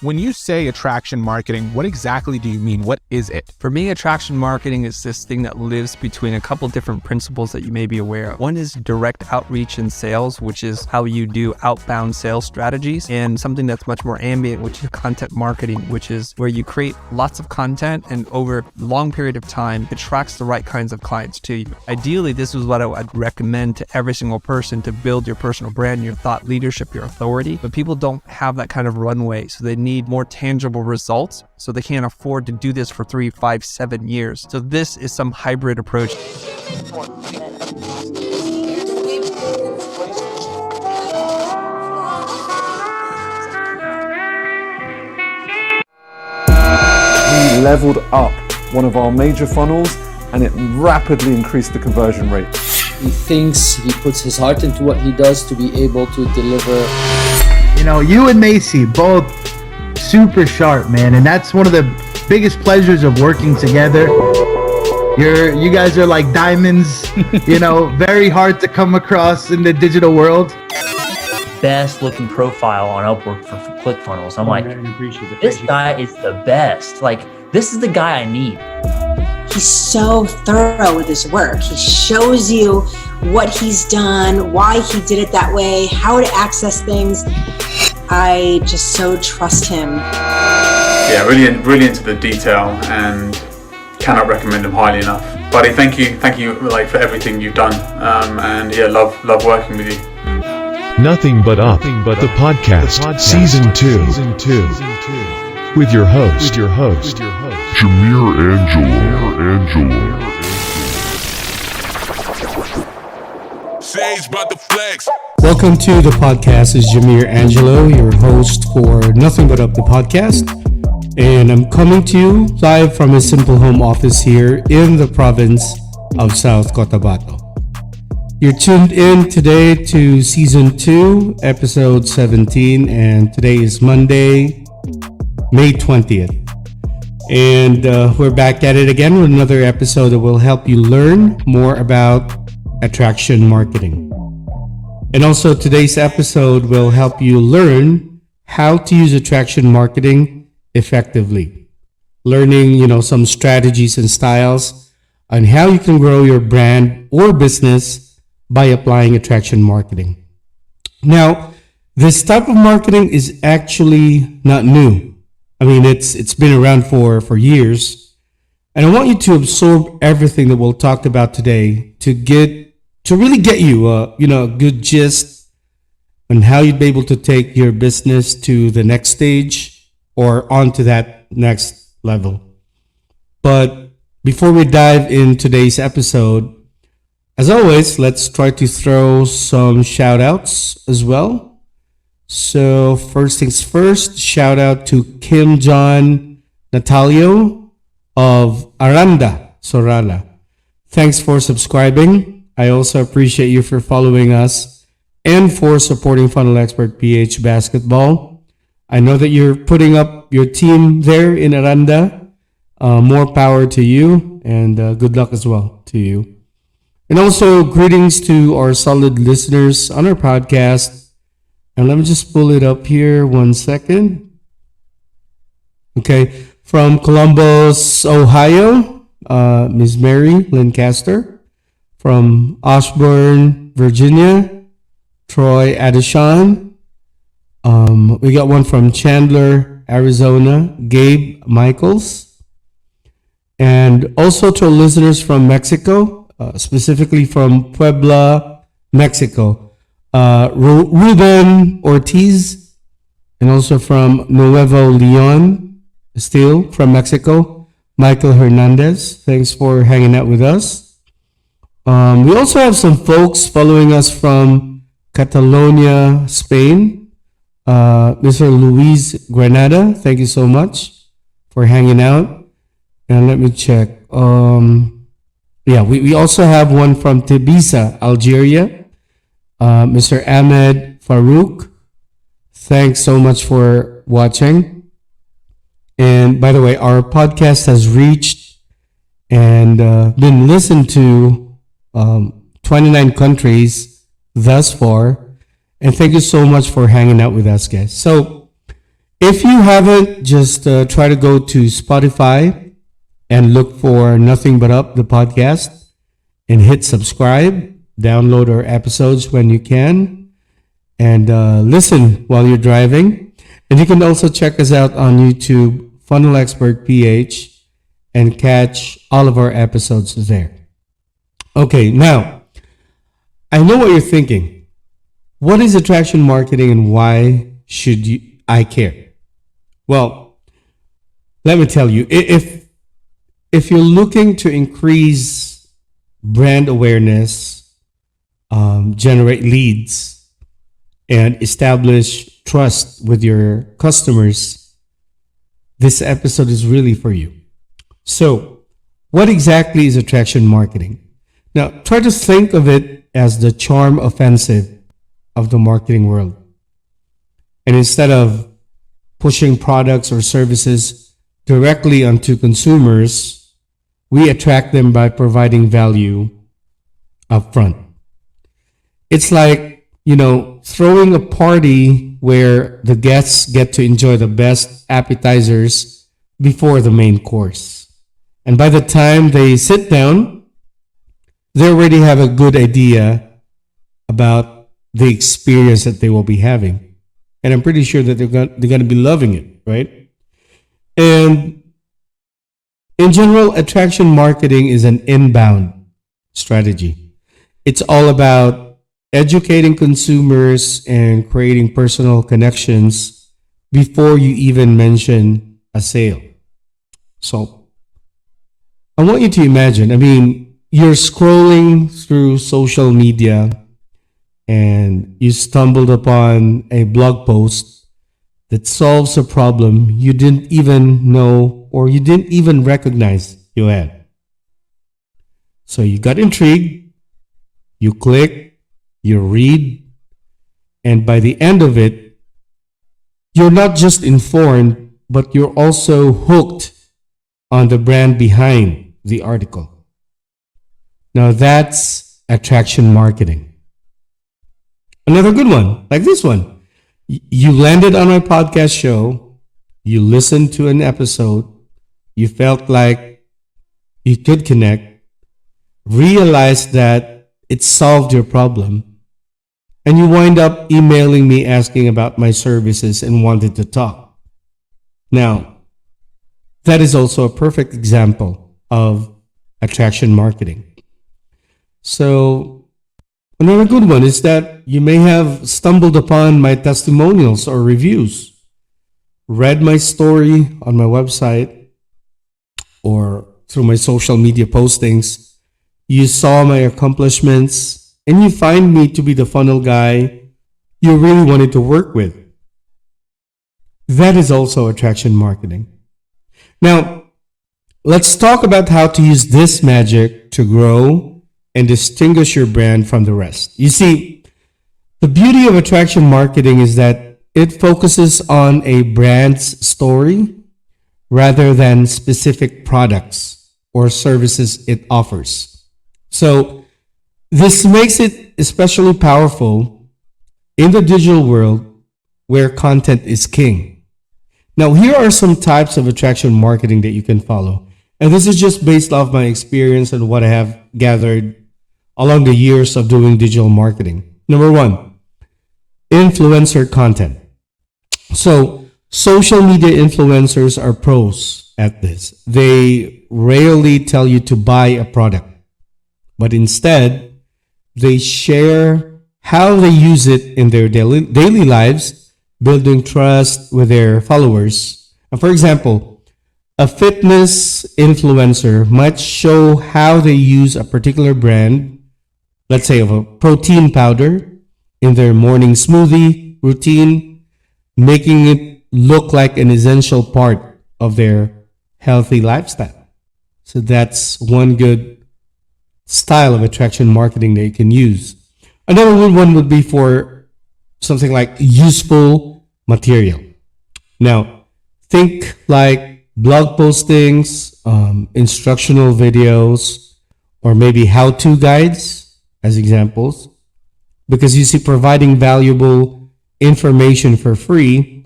When you say attraction marketing, what exactly do you mean? What is it? For me, attraction marketing is this thing that lives between a couple different principles that you may be aware of. One is direct outreach and sales, which is how you do outbound sales strategies, and something that's much more ambient, which is content marketing, which is where you create lots of content and over a long period of time, attracts the right kinds of clients to you. Ideally, this is what I would recommend to every single person to build your personal brand, your thought leadership, your authority. But people don't have that kind of runway, so they need more tangible results, so they can't afford to do this for 3, 5, 7 years. So this is some hybrid approach. We leveled up one of our major funnels and it rapidly increased the conversion rate. He thinks he puts his heart into what he does to be able to deliver. You know, you and Macy both super sharp, man, and that's one of the biggest pleasures of working together. You guys are like diamonds, you know, very hard to come across in the digital world. Best looking profile on Upwork for ClickFunnels. I'm like, this guy is the best. Like, this is the guy I need. He's so thorough with his work. He shows you what he's done, why he did it that way, how to access things. I just so trust him. Yeah, really into the detail and cannot recommend him highly enough. Buddy, thank you like for everything you've done. And yeah, love working with you. Nothing But Up, the podcast, season 2, with your host, Jamir Angelo. Welcome to the podcast. It's Jamir Angelo, your host for Nothing But Up, the podcast. And I'm coming to you live from a simple home office here in the province of South Cotabato. You're tuned in today to season 2, episode 17, and today is Monday, May 20th. And we're back at it again with another episode that will help you learn more about attraction marketing. And also today's episode will help you learn how to use attraction marketing effectively. Learning, some strategies and styles on how you can grow your brand or business by applying attraction marketing. Now, this type of marketing is actually not new. I mean, it's been around for years. And I want you to absorb everything that we'll talk about today to really get you a good gist on how you'd be able to take your business to the next stage or onto that next level. But before we dive in today's episode, as always, let's try to throw some shout outs as well. So first things first, shout out to Kim John Natalio of Aranda, Sorala. Thanks for subscribing. I also appreciate you for following us and for supporting Funnel Expert PH Basketball. I know that you're putting up your team there in Aranda. More power to you and good luck as well to you. And also greetings to our solid listeners on our podcast. And let me just pull it up here 1 second. Okay, from Columbus, Ohio, Ms. Mary Lancaster. From Ashburn, Virginia, Troy Adishan. We got one from Chandler, Arizona, Gabe Michaels. And also to our listeners from Mexico, specifically from Puebla, Mexico. Ruben Ortiz, and also from Nuevo Leon, still from Mexico, Michael Hernandez. Thanks for hanging out with us. We also have some folks following us from Catalonia, Spain. Mr. Luis Granada, thank you so much for hanging out. And let me check. We also have one from Tbilisi, Algeria. Mr. Ahmed Farouk, thanks so much for watching. And by the way, our podcast has reached and been listened to 29 countries thus far. And thank you so much for hanging out with us, guys. So If you haven't, just try to go to Spotify and look for Nothing But Up, the podcast, and hit subscribe. Download our episodes when you can, and listen while you're driving. And you can also check us out on YouTube, Funnel Expert PH, and catch all of our episodes there. Okay, now, I know what you're thinking. What is attraction marketing and why should I care? Well, let me tell you, if you're looking to increase brand awareness, generate leads, and establish trust with your customers, this episode is really for you. So, what exactly is attraction marketing? Now, try to think of it as the charm offensive of the marketing world. And instead of pushing products or services directly onto consumers, we attract them by providing value upfront. It's like, throwing a party where the guests get to enjoy the best appetizers before the main course. And by the time they sit down, they already have a good idea about the experience that they will be having. And I'm pretty sure that they're going to be loving it, right? And in general, attraction marketing is an inbound strategy. It's all about educating consumers and creating personal connections before you even mention a sale. So I want you to imagine, you're scrolling through social media and you stumbled upon a blog post that solves a problem you didn't even know or you didn't even recognize you had. So you got intrigued, you click, you read, and by the end of it, you're not just informed, but you're also hooked on the brand behind the article. Now that's attraction marketing. Another good one, like this one. You landed on my podcast show, you listened to an episode, you felt like you could connect, realized that it solved your problem, and you wind up emailing me asking about my services and wanted to talk. Now, that is also a perfect example of attraction marketing. So, another good one is that you may have stumbled upon my testimonials or reviews, read my story on my website or through my social media postings. You saw my accomplishments and you find me to be the funnel guy you really wanted to work with. That is also attraction marketing. Now, let's talk about how to use this magic to grow and distinguish your brand from the rest. You see, the beauty of attraction marketing is that it focuses on a brand's story rather than specific products or services it offers. So this makes it especially powerful in the digital world where content is king. Now, here are some types of attraction marketing that you can follow. And this is just based off my experience and what I have gathered along the years of doing digital marketing. Number one, influencer content. So social media influencers are pros at this. They rarely tell you to buy a product, but instead they share how they use it in their daily lives, building trust with their followers. And for example, a fitness influencer might show how they use a particular brand, let's say of a protein powder, in their morning smoothie routine, making it look like an essential part of their healthy lifestyle. So that's one good style of attraction marketing that you can use. Another good one would be for something like useful material. Now, think like blog postings, instructional videos, or maybe how-to guides as examples, because you see, providing valuable information for free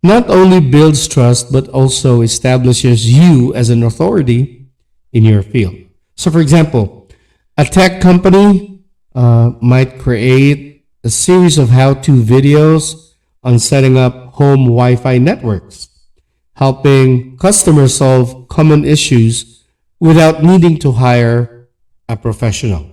not only builds trust, but also establishes you as an authority in your field. So, for example, a tech company might create a series of how-to videos on setting up home Wi-Fi networks, helping customers solve common issues without needing to hire a professional.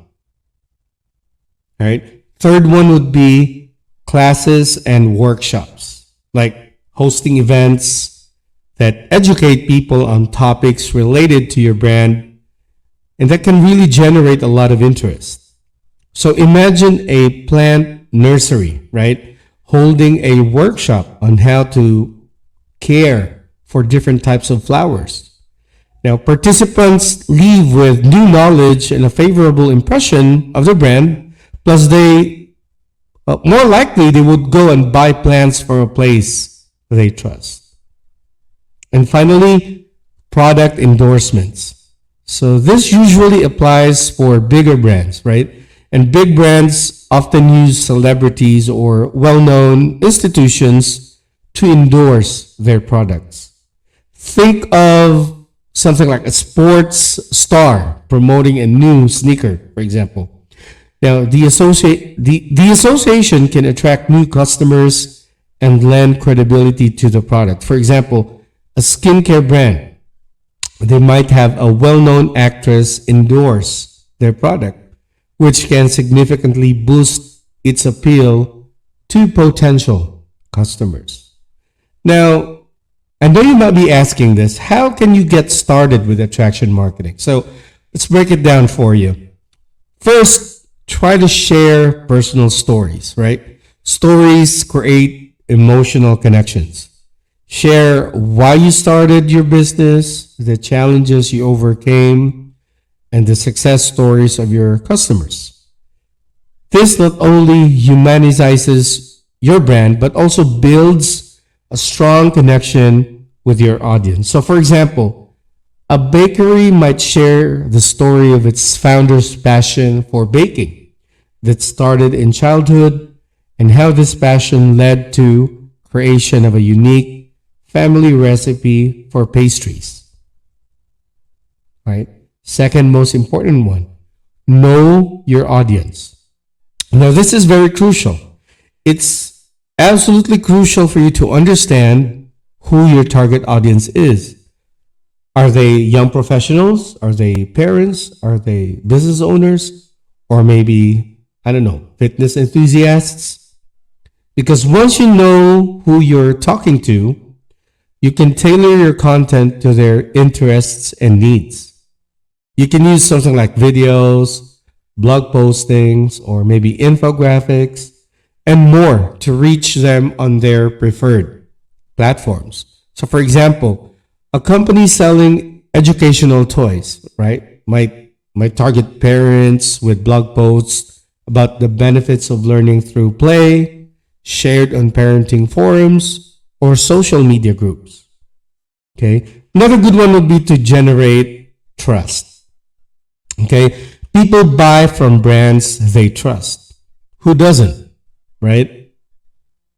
All right. Third one would be classes and workshops, like hosting events that educate people on topics related to your brand, and that can really generate a lot of interest. So imagine a plant nursery, right? Holding a workshop on how to care for different types of flowers. Now, participants leave with new knowledge and a favorable impression of the brand, plus more likely they would go and buy plants from a place they trust. And finally, product endorsements. So this usually applies for bigger brands, right? And big brands often use celebrities or well-known institutions to endorse their products. Think of something like a sports star promoting a new sneaker, for example. Now, the association can attract new customers and lend credibility to the product. For example, a skincare brand, they might have a well-known actress endorse their product, which can significantly boost its appeal to potential customers. Now, I know you might be asking this, how can you get started with attraction marketing? So let's break it down for you. First, try to share personal stories, right? Stories create emotional connections. Share why you started your business, the challenges you overcame, and the success stories of your customers. This not only humanizes your brand, but also builds a strong connection with your audience. So for example, a bakery might share the story of its founder's passion for baking that started in childhood and how this passion led to creation of a unique family recipe for pastries. Right? Second most important one, know your audience. Now this is very crucial. It's absolutely crucial for you to understand who your target audience is. Are they young professionals? Are they parents? Are they business owners? Or maybe, I don't know, fitness enthusiasts? Because once you know who you're talking to, you can tailor your content to their interests and needs. You can use something like videos, blog postings, or maybe infographics, and more to reach them on their preferred platforms. So for example, a company selling educational toys, right, might target parents with blog posts about the benefits of learning through play, shared on parenting forums, or social media groups. Okay. Another good one would be to generate trust. Okay. People buy from brands they trust. Who doesn't? Right?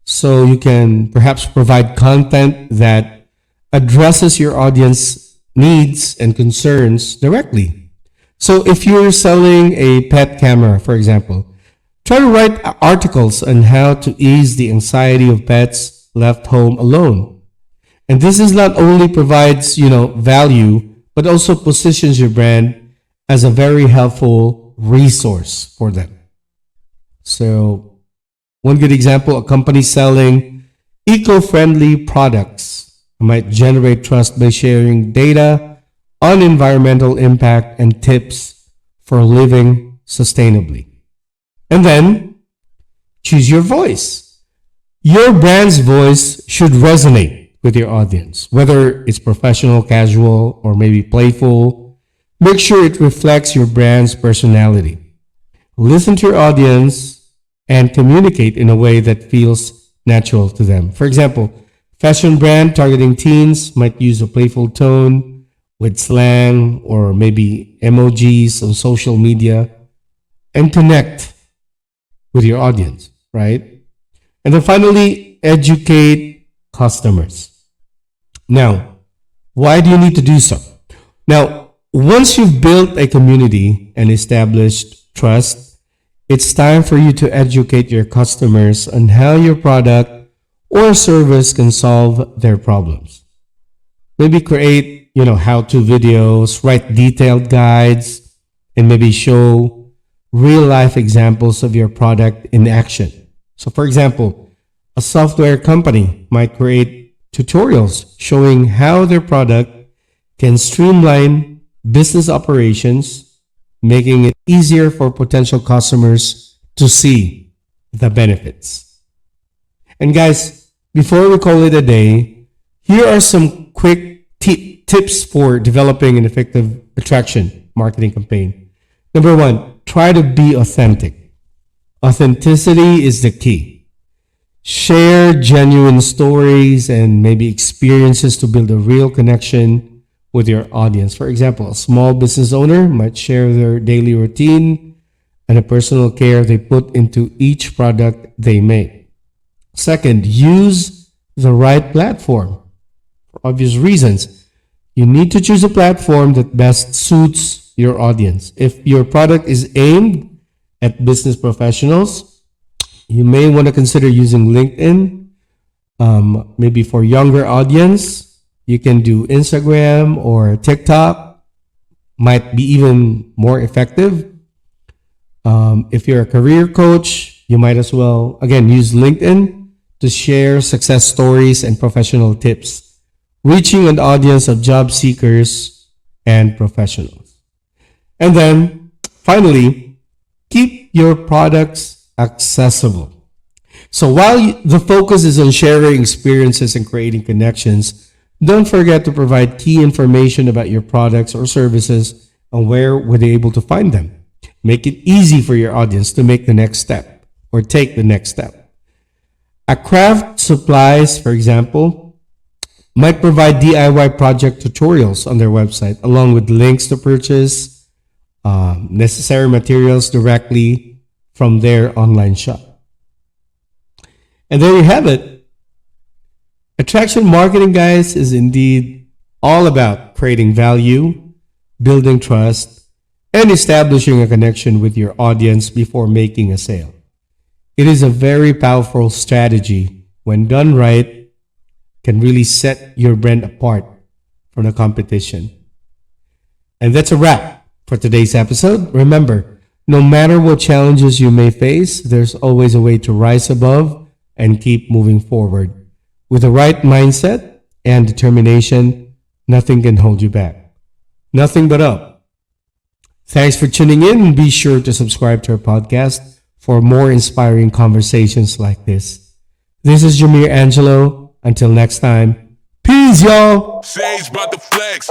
So you can perhaps provide content that addresses your audience needs and concerns directly. So if you're selling a pet camera, for example, try to write articles on how to ease the anxiety of pets left home alone. And this is not only provides, value, but also positions your brand as a very helpful resource for them. So one good example, a company selling eco-friendly products might generate trust by sharing data on environmental impact and tips for living sustainably. And then choose your voice. Your brand's voice should resonate with your audience, whether it's professional, casual, or maybe playful. Make sure it reflects your brand's personality. Listen to your audience and communicate in a way that feels natural to them. For example, fashion brand targeting teens might use a playful tone with slang or maybe emojis on social media and connect with your audience, right? And then finally, educate customers. Now, why do you need to do so? Now, once you've built a community and established trust, it's time for you to educate your customers on how your product or service can solve their problems. Maybe create, how-to videos, write detailed guides, and maybe show real-life examples of your product in action. So for example, a software company might create tutorials showing how their product can streamline business operations, making it easier for potential customers to see the benefits. And guys, before we call it a day, here are some quick tips for developing an effective attraction marketing campaign. Number one, try to be authentic. Authenticity is the key. Share genuine stories and maybe experiences to build a real connection with your audience. For example, a small business owner might share their daily routine and the personal care they put into each product they make. Second, use the right platform. For obvious reasons, you need to choose a platform that best suits your audience. If your product is aimed at business professionals, you may want to consider using LinkedIn. Maybe for younger audience, you can do Instagram or TikTok. Might be even more effective. If you're a career coach, you might as well, again, use LinkedIn to share success stories and professional tips, reaching an audience of job seekers and professionals. And then, finally, keep your products accessible. So while the focus is on sharing experiences and creating connections, don't forget to provide key information about your products or services and where were they able to find them. Make it easy for your audience to make the next step or take the next step. A craft supplies, for example, might provide DIY project tutorials on their website along with links to purchase necessary materials directly from their online shop. And there you have it. Attraction marketing, guys, is indeed all about creating value, building trust, and establishing a connection with your audience before making a sale. It is a very powerful strategy. When done right, can really set your brand apart from the competition. And that's a wrap for today's episode. Remember, no matter what challenges you may face, there's always a way to rise above and keep moving forward. With the right mindset and determination, nothing can hold you back. Nothing but up. Thanks for tuning in, and be sure to subscribe to our podcast for more inspiring conversations like this. This is Jameer Angelo. Until next time, peace, y'all. Sage about the flex.